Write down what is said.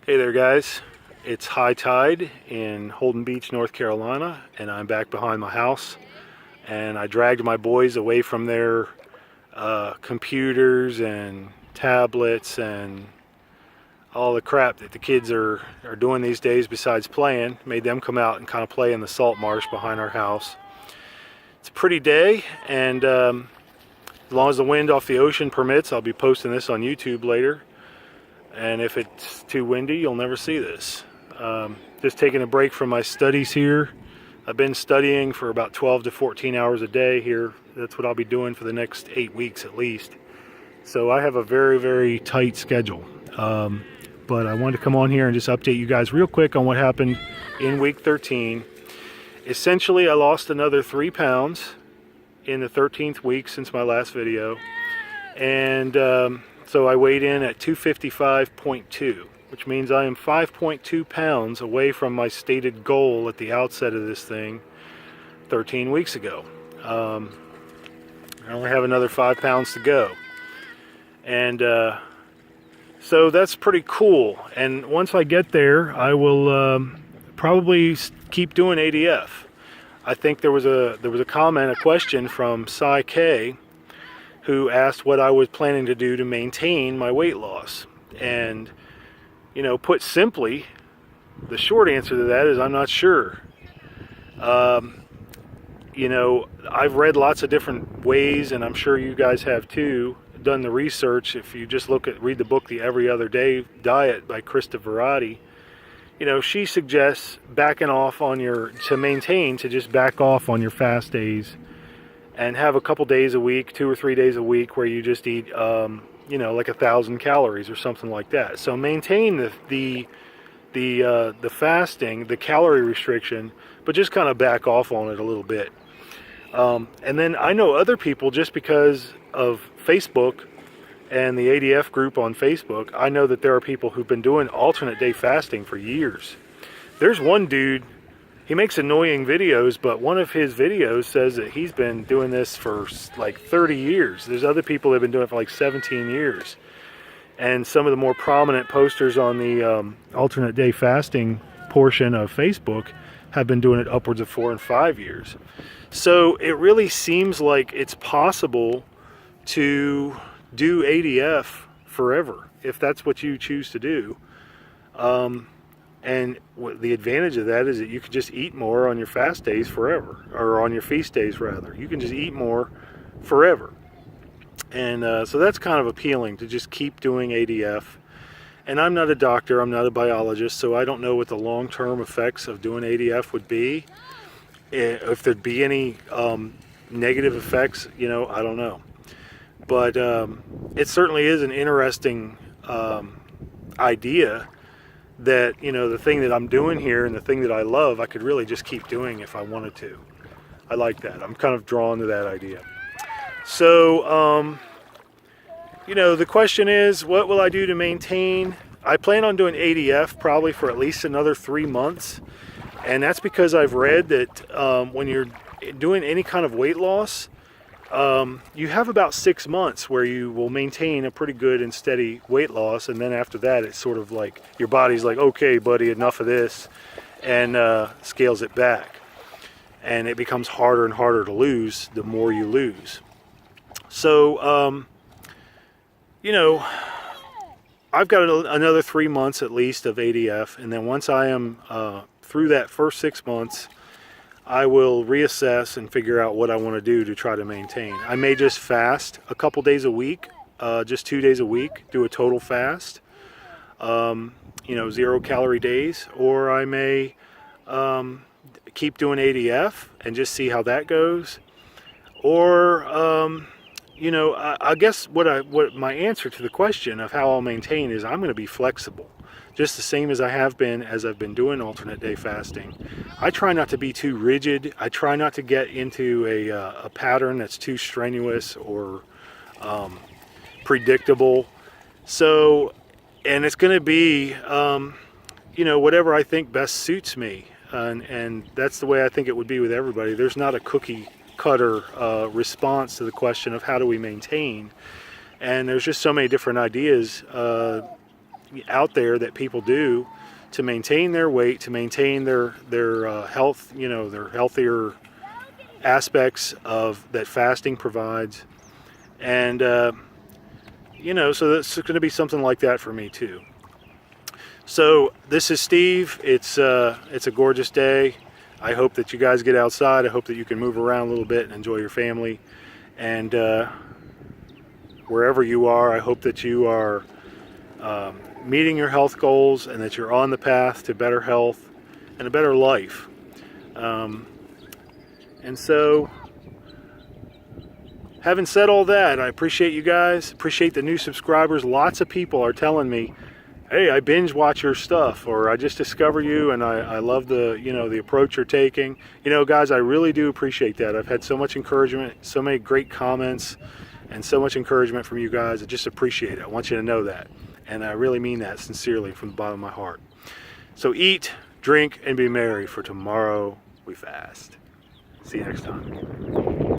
Hey there guys, it's high tide in Holden Beach, North Carolina, and I'm back behind my house, and I dragged my boys away from their computers and tablets and all the crap that the kids are doing these days besides playing. Made them come out and kind of play in the salt marsh behind our house. It's a pretty day, and as long as the wind off the ocean permits, I'll be posting this on YouTube later. And if it's too windy, you'll never see this. Just taking a break from my studies here. I've been studying for about 12 to 14 hours a day here. That's what I'll be doing for the next 8 weeks at least. So I have a very, very tight schedule. But I wanted to come on here and just update you guys real quick on what happened in week 13. Essentially, I lost another 3 pounds in the 13th week since my last video. And so I weighed in at 255.2, which means I am 5.2 pounds away from my stated goal at the outset of this thing 13 weeks ago. I only have another 5 pounds to go. And so that's pretty cool. And once I get there, I will probably keep doing ADF. I think there was a comment, a question from Cy K, who asked what I was planning to do to maintain my weight loss. And, you know, put simply, the short answer to that is I'm not sure. You know, I've read lots of different ways, and I'm sure you guys have too, done the research. If you just read the book, The Every Other Day Diet by Krista Varady, you know, she suggests backing off on to just back off on your fast days and have a couple days a week, 2 or 3 days a week, where you just eat, you know, like 1,000 calories or something like that. So maintain the fasting, the calorie restriction, but just kind of back off on it a little bit. And then I know other people, just because of Facebook and the ADF group on Facebook, I know that there are people who've been doing alternate day fasting for years. There's one dude. He makes annoying videos, but one of his videos says that he's been doing this for like 30 years. There's other people that have been doing it for like 17 years. And some of the more prominent posters on the alternate day fasting portion of Facebook have been doing it upwards of 4 and 5 years. So it really seems like it's possible to do ADF forever, if that's what you choose to do. And the advantage of that is that you can just eat more on your fast days forever, or on your feast days rather. You can just eat more forever. And so that's kind of appealing, to just keep doing ADF. And I'm not a doctor, I'm not a biologist, so I don't know what the long-term effects of doing ADF would be. If there'd be any negative effects, you know, I don't know. But it certainly is an interesting idea, that, you know, the thing that I'm doing here and the thing that I love, I could really just keep doing if I wanted to. I like that. I'm kind of drawn to that idea. So, you know, the question is, what will I do to maintain? I plan on doing ADF probably for at least another 3 months. And that's because I've read that when you're doing any kind of weight loss, you have about 6 months where you will maintain a pretty good and steady weight loss, and then after that it's sort of like your body's like, okay buddy, enough of this, and scales it back, and it becomes harder and harder to lose the more you lose. So you know, I've got another 3 months at least of ADF, and then once I am through that first 6 months, I will reassess and figure out what I want to do to try to maintain. I may just fast a couple days a week, just 2 days a week, do a total fast, you know, 0 calorie days, or I may keep doing ADF and just see how that goes. Or, you know, I guess what my answer to the question of how I'll maintain is I'm going to be flexible. Just the same as I have been as I've been doing alternate day fasting. I try not to be too rigid. I try not to get into a pattern that's too strenuous or predictable. So, and it's going to be, you know, whatever I think best suits me. And that's the way I think it would be with everybody. There's not a cookie cutter response to the question of how do we maintain. And there's just so many different ideas out there that people do to maintain their weight, to maintain their health, their healthier aspects of that fasting provides. And so that's going to be something like that for me too. So this is Steve. It's a gorgeous day. I hope that you guys get outside. I hope that you can move around a little bit and enjoy your family. And wherever you are, I hope that you are meeting your health goals and that you're on the path to better health and a better life. And so, having said all that, I appreciate you guys, appreciate the new subscribers. Lots of people are telling me, hey, I binge watch your stuff, or I just discover you and I love the approach you're taking. Guys, I really do appreciate that. I've had so much encouragement, so many great comments, and so much encouragement from you guys. I just appreciate it. I want you to know that. And I really mean that sincerely from the bottom of my heart. So eat, drink, and be merry, for tomorrow we fast. See you next time.